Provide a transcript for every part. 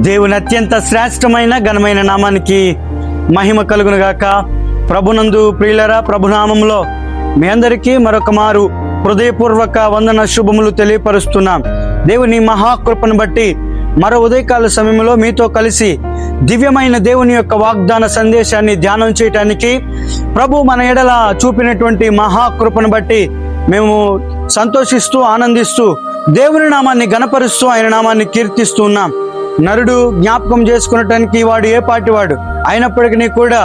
దేవుని అత్యంత శ్రేష్టమైన ఘనమైన నామానికి మహిమ కలుగును గాక. ప్రభునందు ప్రియులరా, ప్రభునామంలో మీ అందరికీ మరొక మారు హృదయపూర్వక వందన శుభములు తెలియపరుస్తున్నాం. దేవుని మహాకృపను బట్టి మరో ఉదయకాల సమయంలో మీతో కలిసి దివ్యమైన దేవుని యొక్క వాగ్దాన సందేశాన్ని ధ్యానం చేయటానికి ప్రభు మన ఎడల చూపినటువంటి మహాకృపను బట్టి మేము సంతోషిస్తూ ఆనందిస్తూ దేవుని నామాన్ని గణపరుస్తూ ఆయన నామాన్ని కీర్తిస్తూ ఉన్నాం. నరుడు జ్ఞాపకం చేసుకునటానికి వాడు ఏ పాటి వాడు అయినప్పటికీ కూడా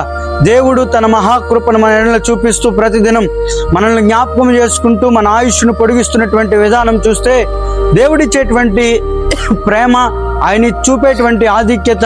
దేవుడు తన మహాకృపను మన ఎడల చూపిస్తూ ప్రతిదినం మనల్ని జ్ఞాపకం చేసుకుంటూ మన ఆయుష్ను పొడిగిస్తున్నటువంటి విధానం చూస్తే దేవుడిచ్చేటువంటి ప్రేమ, ఆయన చూపేటువంటి ఆధిక్యత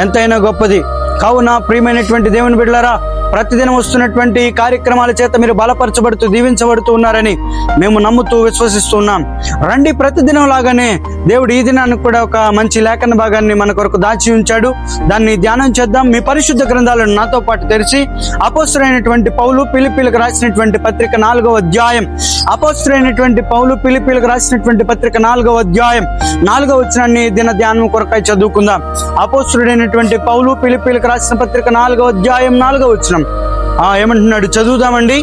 ఎంతైనా గొప్పది. కావున ప్రియమైనటువంటి దేవుని బిడ్డలారా, ప్రతిదినం వస్తున్నటువంటి కార్యక్రమాల చేత మీరు బలపరచబడుతూ దీవించబడుతూ ఉన్నారని మేము నమ్ముతూ విశ్వసిస్తూ ఉన్నాం. రండి, ప్రతిదినం లాగానే దేవుడు ఈ దినానికి కూడా ఒక మంచి లేఖన భాగాన్ని మన కొరకు దాచి ఉంచాడు. దాన్ని ధ్యానం చేద్దాం. మీ పరిశుద్ధ గ్రంథాలను నాతో పాటు తెరిచి అపోస్తలుడైనటువంటి పౌలు ఫిలిప్పీలకు రాసినటువంటి పత్రిక 4వ అధ్యాయం, అపోస్తలుడైనటువంటి పౌలు ఫిలిప్పీలకు రాసినటువంటి పత్రిక 4వ అధ్యాయం 4వ వచనాన్ని దిన ధ్యానం కొరకై చదువుకుందాం. అపోస్తలుడైనటువంటి పౌలు ఫిలిప్పీలకు రాసిన పత్రిక 4వ అధ్యాయం 4వ వచనం ఏమంటున్నాడు? చదువుదామండి.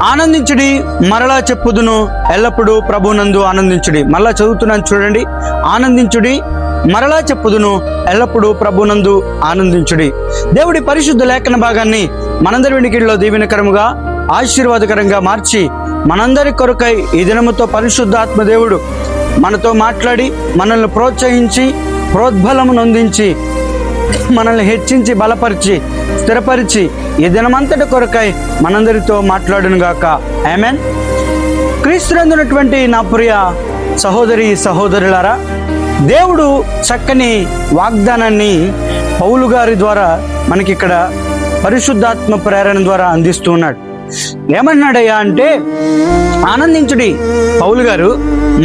ఆనందించుడి, మరలా చెప్పుదును, ఎల్లప్పుడూ ప్రభునందు ఆనందించుడి. మరలా చదువుతున్నాను చూడండి. ఆనందించుడి, మరలా చెప్పుదును, ఎల్లప్పుడూ ప్రభునందు ఆనందించుడి. దేవుడి పరిశుద్ధ లేఖన భాగాన్ని మనందరి వినికిడిలో దీవెనకరముగా ఆశీర్వాదకరంగా మార్చి మనందరి కొరకై ఈ దినముతో పరిశుద్ధాత్మ దేవుడు మనతో మాట్లాడి మనల్ని ప్రోత్సహించి ప్రోద్బలము నొందించి మనల్ని హెచ్చించి బలపరిచి స్థిరపరిచి ఈ దినమంతటి కొరకై మనందరితో మాట్లాడును గాక. ఆమేన్. క్రీస్తునందున్నటువంటి నా ప్రియ సహోదరి సహోదరులారా, దేవుడు చక్కని వాగ్దానాన్ని పౌలు గారి ద్వారా మనకి ఇక్కడ పరిశుద్ధాత్మ ప్రేరణ ద్వారా అందిస్తూ ఉన్నాడు. ఏమన్నాడయ్యా అంటే, ఆనందించుడి. పౌలు గారు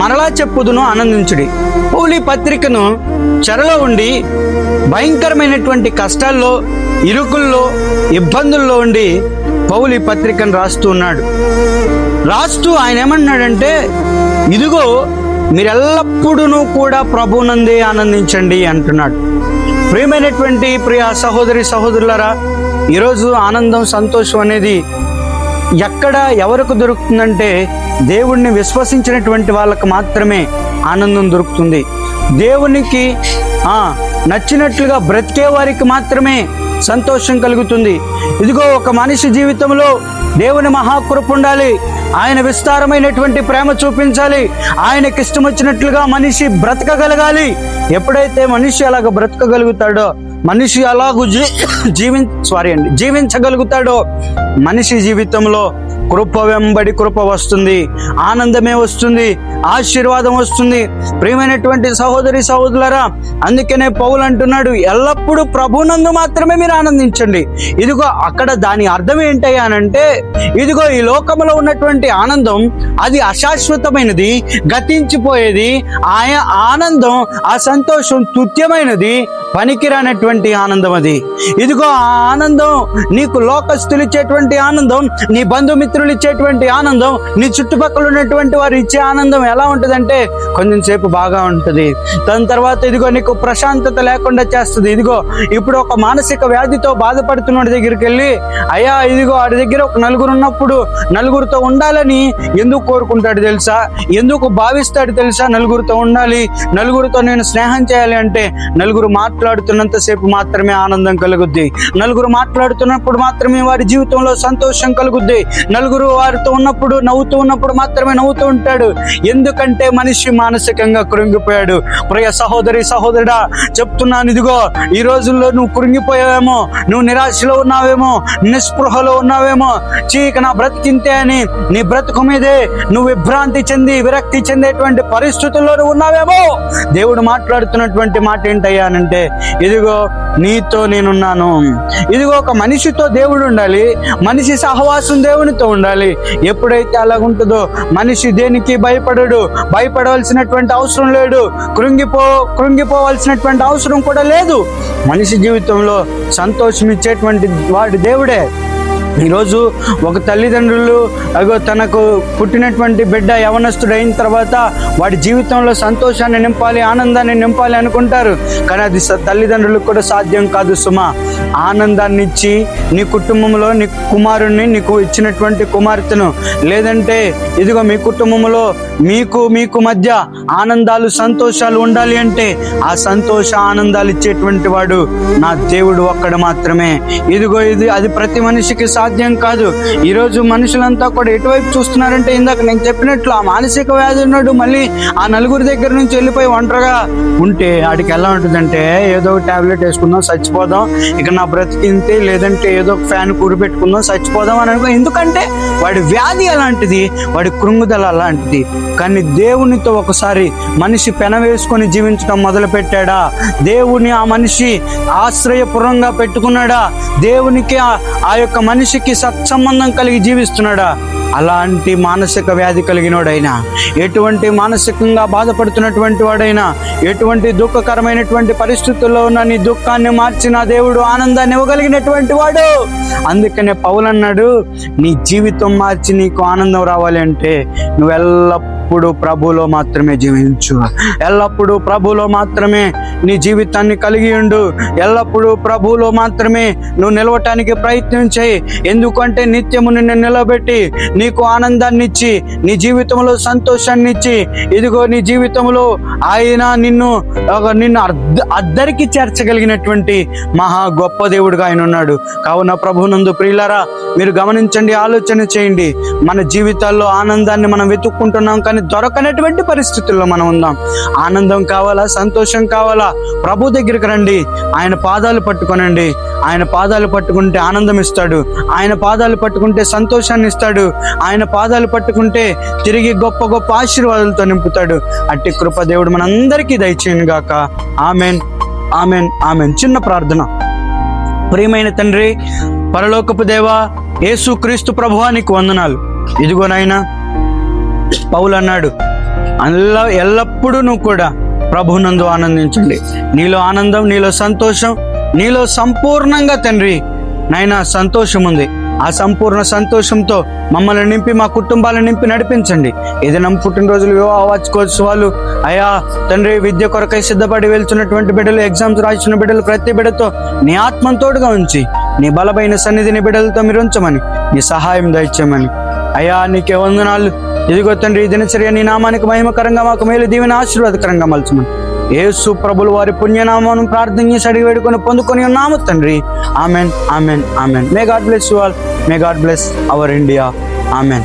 మరలా చెప్పుదును, ఆనందించుడి. పౌలు ఈ పత్రికను చెరలో ఉండి భయంకరమైనటువంటి కష్టాల్లో, ఇరుకుల్లో, ఇబ్బందుల్లో ఉండి పౌలు ఈ పత్రికను రాస్తూ ఉన్నాడు. రాస్తూ ఆయన ఏమన్నాడంటే, ఇదిగో మీరెల్లప్పుడూ కూడా ప్రభునందే ఆనందించండి అంటున్నాడు. ప్రియమైనటువంటి ప్రియ సహోదరి సహోదరులారా, ఈరోజు ఆనందం, సంతోషం అనేది ఎక్కడ ఎవరికి దొరుకుతుందంటే దేవుణ్ణి విశ్వసించినటువంటి వాళ్ళకు మాత్రమే ఆనందం దొరుకుతుంది. దేవునికి నచ్చినట్లుగా బ్రతికే వారికి మాత్రమే సంతోషం కలుగుతుంది. ఇదిగో ఒక మనిషి జీవితంలో దేవుని మహాకృప ఉండాలి, ఆయన విస్తారమైనటువంటి ప్రేమ చూపించాలి, ఆయనకి ఇష్టం వచ్చినట్లుగా మనిషి బ్రతకగలగాలి. ఎప్పుడైతే మనిషి అలాగ బ్రతకగలుగుతాడో, మనిషి అలాగూ జీవించగలుగుతాడో మనిషి జీవితంలో కృప వెంబడి కృప వస్తుంది, ఆనందమే వస్తుంది, ఆశీర్వాదం వస్తుంది. ప్రియమైనటువంటి సహోదరి సహోదరులారా, అందుకనే పౌలు అంటున్నాడు, ఎల్లప్పుడూ ప్రభునందు మాత్రమే మీరు ఆనందించండి. ఇదిగో అక్కడ దాని అర్థం ఏంటయ్యానంటే, ఇదిగో ఈ లోకంలో ఉన్నటువంటి ఆనందం అది అశాశ్వతమైనది, గతించిపోయేది. ఆనందం, ఆ సంతోషం తుత్యమైనది, పనికిరానటువంటి ఆనందం అది. ఇదిగో ఆ ఆనందం నీకు లోకస్తులు ఇచ్చేటువంటి ఆనందం, నీ బంధుమిత్రులు ఇచ్చేటువంటి ఆనందం, నీ చుట్టుపక్కల ఉన్నటువంటి వారు ఇచ్చే ఆనందం ఎలా ఉంటుందంటే కొంచెం సేపు బాగా ఉంటుంది, దాని తర్వాత ఇదిగో నీకు ప్రశాంతత లేకుండా చేస్తుంది. ఇదిగో ఇప్పుడు ఒక మానసిక వ్యాధితో బాధపడుతున్న దగ్గరికి వెళ్ళి, అయ్యా ఇదిగో వాడి దగ్గర ఒక నలుగురు ఉన్నప్పుడు నలుగురితో ఉండాలని ఎందుకు కోరుకుంటాడు తెలుసా? ఎందుకు భావిస్తాడు తెలుసా? నలుగురితో ఉండాలి, నలుగురితో నేను స్నేహం చేయాలి అంటే నలుగురు మాట్లాడుతున్నంతసేపు మాత్రమే ఆనందం కలుగుద్ది, నలుగురు మాట్లాడుతున్నప్పుడు మాత్రమే వారి జీవితంలో సంతోషం కలుగుద్ది, నలుగురు వారితో ఉన్నప్పుడు నవ్వుతూ ఉన్నప్పుడు మాత్రమే నవ్వుతూ ఉంటాడు. ఎందుకంటే మనిషి మానసికంగా కృంగిపోయాడు. ప్రియ సహోదరి సహోదరుడా, చెప్తున్నాను, ఇదిగో ఈ రోజుల్లో నువ్వు కృంగిపోయావేమో, నువ్వు నిరాశలో ఉన్నావేమో, నిస్పృహలో ఉన్నావేమో, చీక నా బ్రతికింతే అని నీ బ్రతుకు మీదే నువ్వు విభ్రాంతి చెంది విరక్తి చెందేటువంటి పరిస్థితుల్లో నువ్వు ఉన్నావేమో. దేవుడు మాట్లాడుతున్నటువంటి మాట ఏంటయ్యానంటే, ఇదిగో నీతో నేనున్నాను. ఇదిగో ఒక మనిషితో దేవుడు ఉండాలి, మనిషి సహవాసం దేవునితో ఉండాలి. ఎప్పుడైతే అలాగుంటుందో మనిషి దేనికి భయపడడు, భయపడవలసినటువంటి అవసరం లేదు, కృంగిపోవలసినటువంటి అవసరం కూడా లేదు. మనిషి జీవితంలో సంతోషం ఇచ్చేటువంటి వాడు దేవుడే. ఈరోజు ఒక తల్లిదండ్రులు తనకు పుట్టినటువంటి బిడ్డ యవనస్తుడు అయిన తర్వాత వాడి జీవితంలో సంతోషాన్ని నింపాలి, ఆనందాన్ని నింపాలి అనుకుంటారు. కానీ అది తల్లిదండ్రులకు కూడా సాధ్యం కాదు సుమా. ఆనందాన్ని ఇచ్చి నీ కుటుంబంలో నీ కుమారుణ్ణి, నీకు ఇచ్చినటువంటి కుమార్తెను, లేదంటే ఇదిగో మీ కుటుంబంలో మీకు మధ్య ఆనందాలు సంతోషాలు ఉండాలి అంటే ఆ సంతోష ఆనందాలు ఇచ్చేటువంటి వాడు నా దేవుడు ఒక్కడు మాత్రమే. ఇదిగో అది ప్రతి మనిషికి సాధ్యం కాదు. ఈరోజు మనుషులంతా కూడా ఎటువైపు చూస్తున్నారంటే, ఇందాక నేను చెప్పినట్లు ఆ మానసిక వ్యాధి ఉన్నాడు మళ్ళీ ఆ నలుగురి దగ్గర నుంచి వెళ్ళిపోయి ఒంటరిగా ఉంటే ఆడికి ఎలా ఉంటుందంటే, ఏదో ఒక టాబ్లెట్ వేసుకుందాం చచ్చిపోదాం, ఇక నా బ్రతికింతే, లేదంటే ఏదో ఒక ఫ్యాన్ కూరి పెట్టుకుందాం చచ్చిపోదాం అని అనుకో. ఎందుకంటే వాడి వ్యాధి అలాంటిది, వాడి కృంగుదల అలాంటిది. కానీ దేవునితో ఒకసారి మనిషి పెన వేసుకొని జీవించడం మొదలు పెట్టాడా, దేవుని ఆ మనిషి ఆశ్రయపురంగా పెట్టుకున్నాడా, దేవునికి ఆ యొక్క మనిషికి సత్సంబంధం కలిగి జీవిస్తున్నాడా, అలాంటి మానసిక వ్యాధి కలిగినోడైనా, ఎటువంటి మానసికంగా బాధపడుతున్నటువంటి వాడైనా, ఎటువంటి దుఃఖకరమైనటువంటి పరిస్థితుల్లో ఉన్న నీ దుఃఖాన్ని మార్చి నా దేవుడు ఆనందాన్ని ఇవ్వగలిగినటువంటి వాడు. అందుకనే పౌలు అన్నాడు, నీ జీవితం మార్చి నీకు ఆనందం రావాలి అంటే నువ్వు ఎల్లప్పుడూ ప్రభువులో మాత్రమే జీవించు, ఎల్లప్పుడూ ప్రభువులో మాత్రమే నీ జీవితాన్ని కలిగి ఉండు, ఎల్లప్పుడూ ప్రభువులో మాత్రమే నువ్వు నిలవటానికి ప్రయత్నం చేయి. ఎందుకంటే నిత్యము నిన్ను నిలబెట్టి నీకు ఆనందాన్ని ఇచ్చి, నీ జీవితంలో సంతోషాన్ని ఇచ్చి, ఇదిగో నీ జీవితంలో ఆయన నిన్ను అద్దరికి చేర్చగలిగినటువంటి మహా గొప్ప దేవుడుగా ఆయన ఉన్నాడు. కావున ప్రభువునందు ప్రియులారా, మీరు గమనించండి, ఆలోచన చేయండి. మన జీవితాల్లో ఆనందాన్ని మనం వెతుక్కుంటున్నాం, కానీ దొరకనటువంటి పరిస్థితుల్లో మనం ఉన్నాం. ఆనందం కావాలా, సంతోషం కావాలా, ప్రభు దగ్గరికి రండి, ఆయన పాదాలు పట్టుకొనండి. ఆయన పాదాలు పట్టుకుంటే ఆనందం ఇస్తాడు, ఆయన పాదాలు పట్టుకుంటే సంతోషాన్ని ఇస్తాడు, ఆయన పాదాలు పట్టుకుంటే తిరిగి గొప్ప గొప్ప ఆశీర్వాదాలతో నింపుతాడు. అట్టి కృప దేవుడు మనందరికీ దయచేయను గాక. Amen, amen, amen. చిన్న ప్రార్థన. ప్రియమైన తండ్రి, పరలోకపు దేవా, యేసు క్రీస్తు ప్రభువా, నీకు వందనాలు. ఇదిగో నాయనా, పౌలు అన్నాడు, ఎల్లప్పుడూ నువ్వు కూడా ప్రభునందు ఆనందించండి. నీలో ఆనందం, నీలో సంతోషం, నీలో సంపూర్ణంగా తండ్రి నాయనా సంతోషం ఉంది. ఆ సంపూర్ణ సంతోషంతో మమ్మల్ని నింపి, మా కుటుంబాలను నింపి నడిపించండి. ఏదైనా పుట్టినరోజులు, వివాహ వార్షికోత్సవాలు, అయా తండ్రి, విద్య కొరకై సిద్ధపడి వెళ్తున్నటువంటి బిడ్డలు, ఎగ్జామ్స్ రాసిన బిడ్డలు, ప్రతి బిడ్డతో నీ ఆత్మతోడుగా ఉంచి, నీ బలమైన సన్నిధిని బిడ్డలతో మీరు ఉంచమని, నీ సహాయం దయచేయమని, అయ్యా నీకే వందనాలు. ఇదిగో తండ్రి, ఈ దినచర్య నీ నామానికి మహిమకరంగా, మాకు మేలు దీవెన ఆశీర్వాదకరంగా మలచమని యేసు ప్రభులు వారి పుణ్యనామను ప్రార్థన చేసి అడిగి వేడుకొని పొందుకొని ఉన్నాము తండ్రి. Amen, amen, amen. May God bless you all. May God bless our India. Amen.